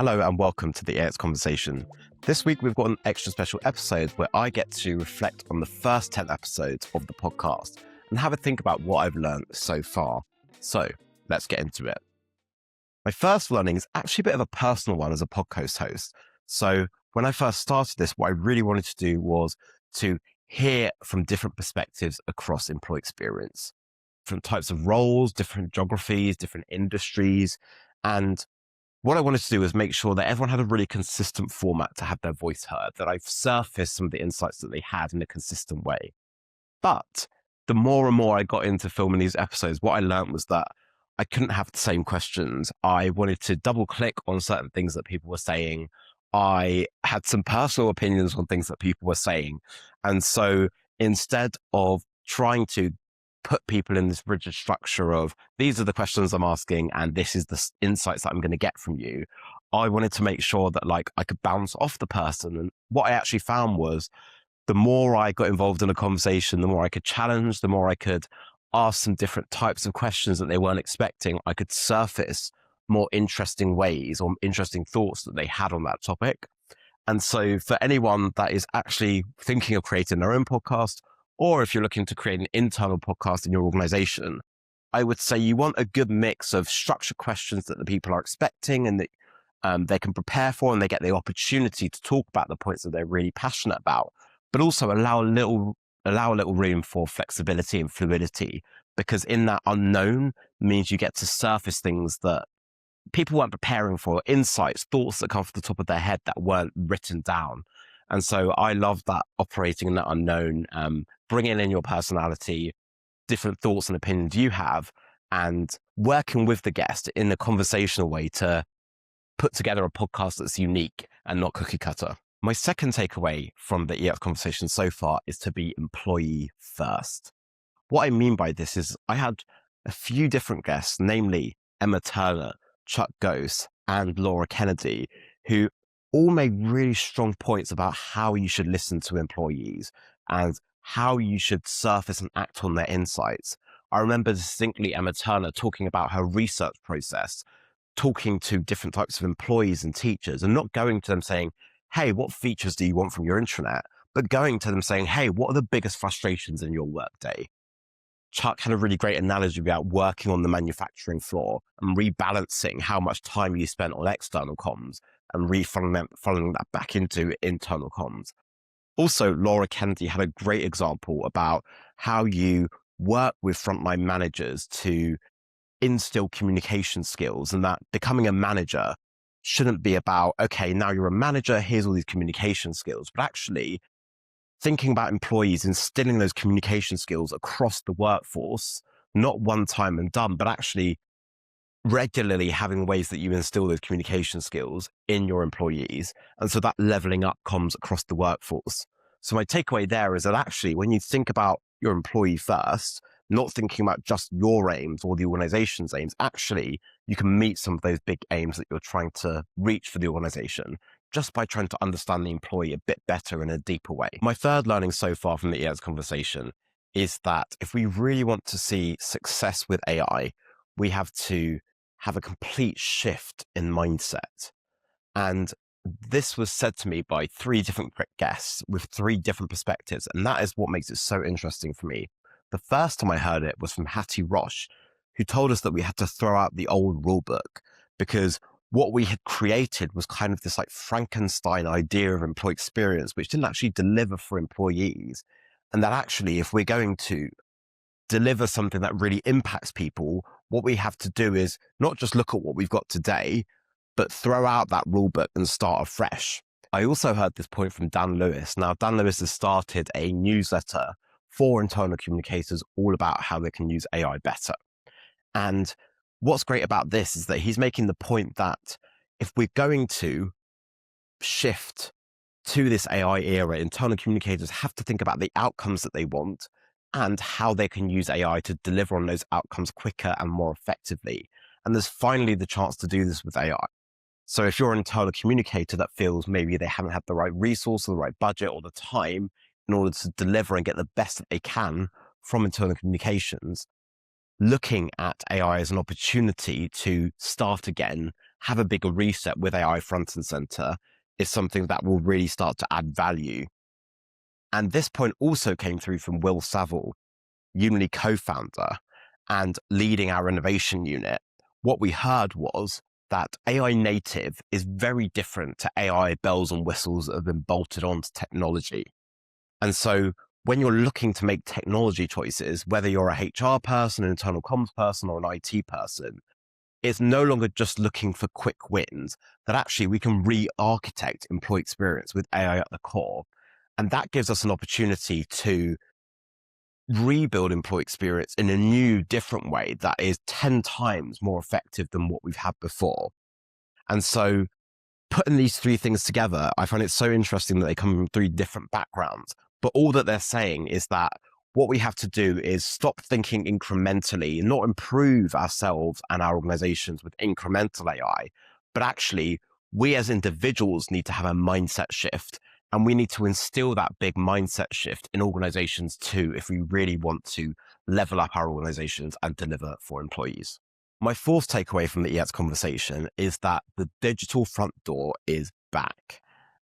Hello and welcome to the AX Conversation. This week we've got an extra special episode where I get to reflect on the first 10 episodes of the podcast and have a think about what I've learned so far. So let's get into it. My first learning is actually a bit of a personal one as a podcast host. So when I first started this, what I really wanted to do was to hear from different perspectives across employee experience, different types of roles, different geographies, different industries. And what I wanted to do was make sure that everyone had a really consistent format to have their voice heard, that I've surfaced some of the insights that they had in a consistent way. But the more and more I got into filming these episodes, what I learned was that I couldn't have the same questions. I wanted to double click on certain things that people were saying. I had some personal opinions on things that people were saying. And so instead of trying to put people in this rigid structure of these are the questions I'm asking and this is the insights that I'm going to get from you, I wanted to make sure that I could bounce off the person. And what I actually found was the more I got involved in a conversation, the more I could challenge, the more I could ask some different types of questions that they weren't expecting, I could surface more interesting ways or interesting thoughts that they had on that topic. And so for anyone that is actually thinking of creating their own podcast, or if you're looking to create an internal podcast in your organization, I would say you want a good mix of structured questions that the people are expecting and that they can prepare for, and they get the opportunity to talk about the points that they're really passionate about, but also allow a little room for flexibility and fluidity, because in that unknown means you get to surface things that people weren't preparing for, insights, thoughts that come off the top of their head that weren't written down. And so I love that, operating in that unknown, bringing in your personality, different thoughts and opinions you have, and working with the guest in a conversational way to put together a podcast that's unique and not cookie cutter. My second takeaway from the EX conversation so far is to be employee first. What I mean by this is I had a few different guests, namely Emma Turner, Chuck Gose, and Laura Kennedy, who all made really strong points about how you should listen to employees and how you should surface and act on their insights. I remember distinctly Emma Turner talking about her research process, talking to different types of employees and teachers, and not going to them saying, hey, what features do you want from your intranet? But going to them saying, hey, what are the biggest frustrations in your workday? Chuck had a really great analogy about working on the manufacturing floor and rebalancing how much time you spent on external comms and funneling that back into internal comms. Also, Laura Kennedy had a great example about how you work with frontline managers to instill communication skills, and that becoming a manager shouldn't be about, okay, now you're a manager, here's all these communication skills, but actually thinking about employees, instilling those communication skills across the workforce, not one time and done, but actually regularly having ways that you instill those communication skills in your employees. And so that leveling up comes across the workforce. So my takeaway there is that actually, when you think about your employee first, not thinking about just your aims or the organization's aims, actually, you can meet some of those big aims that you're trying to reach for the organization just by trying to understand the employee a bit better in a deeper way. My third learning so far from the EX conversation is that if we really want to see success with AI, we have to have a complete shift in mindset. And this was said to me by three different guests with three different perspectives. And that is what makes it so interesting for me. The first time I heard it was from Hattie Roche, who told us that we had to throw out the old rule book because what we had created was kind of this Frankenstein idea of employee experience, which didn't actually deliver for employees. And that actually, if we're going to deliver something that really impacts people, what we have to do is not just look at what we've got today, but throw out that rule book and start afresh. I also heard this point from Dan Lewis. Now, Dan Lewis has started a newsletter for internal communicators all about how they can use AI better. And what's great about this is that he's making the point that if we're going to shift to this AI era, internal communicators have to think about the outcomes that they want and how they can use AI to deliver on those outcomes quicker and more effectively. And there's finally the chance to do this with AI. So if you're an internal communicator that feels maybe they haven't had the right resource or the right budget or the time in order to deliver and get the best that they can from internal communications, looking at AI as an opportunity to start again have a bigger reset with AI front and center is something that will really start to add value. And this point also came through from Will Saville, Unity co-founder and leading our innovation unit. What we heard was that AI native is very different to AI bells and whistles that have been bolted onto technology. And so when you're looking to make technology choices, whether you're a HR person, an internal comms person, or an IT person, it's no longer just looking for quick wins, that actually we can re-architect employee experience with AI at the core. And that gives us an opportunity to rebuild employee experience in a new, different way that is 10 times more effective than what we've had before. And so putting these three things together, I find it so interesting that they come from three different backgrounds. But all that they're saying is that what we have to do is stop thinking incrementally and not improve ourselves and our organizations with incremental AI, but actually we as individuals need to have a mindset shift. And we need to instill that big mindset shift in organizations too, if we really want to level up our organizations and deliver for employees. My fourth takeaway from the EX conversation is that the digital front door is back.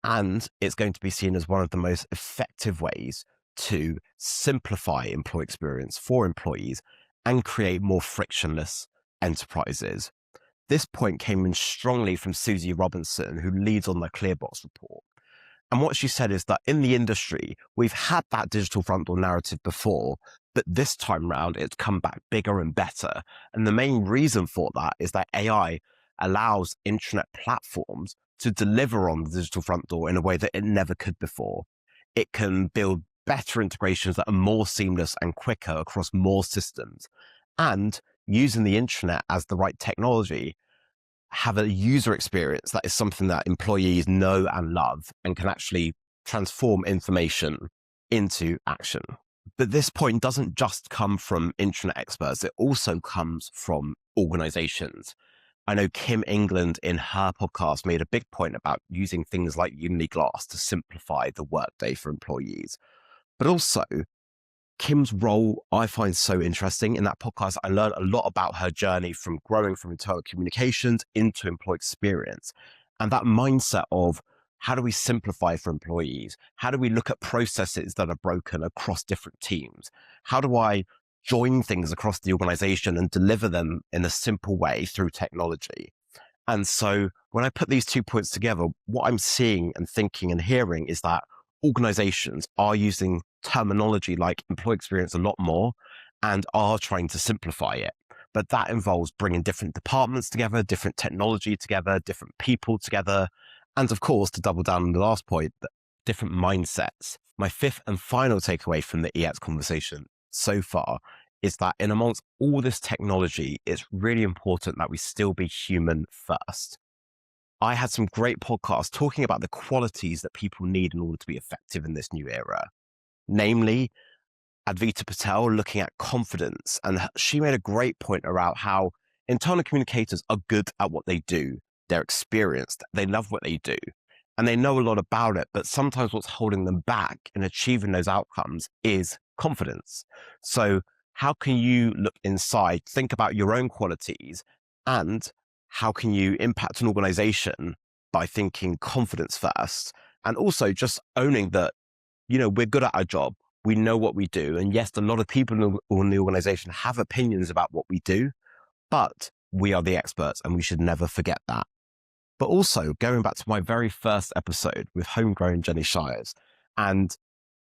And it's going to be seen as one of the most effective ways to simplify employee experience for employees and create more frictionless enterprises. This point came in strongly from Susie Robinson, who leads on the Clearbox report. And what she said is that in the industry, we've had that digital front door narrative before, but this time round, it's come back bigger and better. And the main reason for that is that AI allows internet platforms to deliver on the digital front door in a way that it never could before. It can build better integrations that are more seamless and quicker across more systems. And using the internet as the right technology, have a user experience that is something that employees know and love and can actually transform information into action. But this point doesn't just come from internet experts, it also comes from organizations. I know Kim England in her podcast made a big point about using things like Unity Glass to simplify the workday for employees. But also, Kim's role I find so interesting. In that podcast, I learned a lot about her journey from growing from internal communications into employee experience. And that mindset of how do we simplify for employees? How do we look at processes that are broken across different teams? How do I join things across the organization and deliver them in a simple way through technology? And so when I put these 2 points together, what I'm seeing and thinking and hearing is that organizations are using terminology like employee experience a lot more and are trying to simplify it. But that involves bringing different departments together, different technology together, different people together. And of course, to double down on the last point, different mindsets. My fifth and final takeaway from the EX conversation so far is that in amongst all this technology, it's really important that we still be human first. I had some great podcasts talking about the qualities that people need in order to be effective in this new era. Namely, Advita Patel looking at confidence. And she made a great point around how internal communicators are good at what they do. They're experienced. They love what they do. And they know a lot about it. But sometimes what's holding them back in achieving those outcomes is confidence. So how can you look inside, think about your own qualities, and how can you impact an organization by thinking confidence first? And also just owning that, we're good at our job. We know what we do. And yes, a lot of people in the organization have opinions about what we do, but we are the experts and we should never forget that. But also going back to my very first episode with homegrown Jenny Shires, and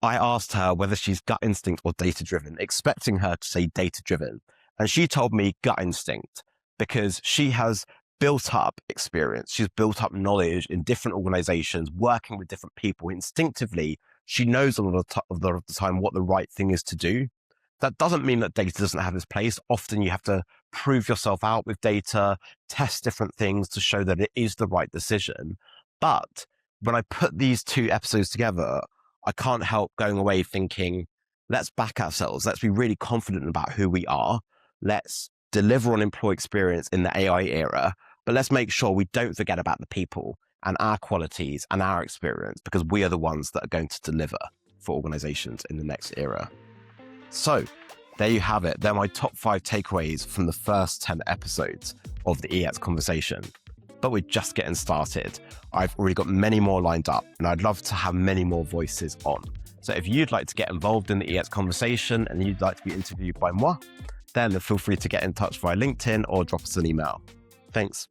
I asked her whether she's gut instinct or data-driven, expecting her to say data-driven. And she told me gut instinct because she has built up experience. She's built up knowledge in different organizations, working with different people. Instinctively, she knows a lot of the time what the right thing is to do. That doesn't mean that data doesn't have its place. Often you have to prove yourself out with data, test different things to show that it is the right decision. But when I put these two episodes together, I can't help going away thinking, let's back ourselves. Let's be really confident about who we are. Let's deliver on employee experience in the AI era, but let's make sure we don't forget about the people and our qualities and our experience, because we are the ones that are going to deliver for organizations in the next era. So there you have it. They're my top 5 takeaways from the first 10 episodes of the EX conversation. but we're just getting started. I've already got many more lined up, and I'd love to have many more voices on. So if you'd like to get involved in the EX conversation and you'd like to be interviewed by moi, then feel free to get in touch via LinkedIn or drop us an email. Thanks.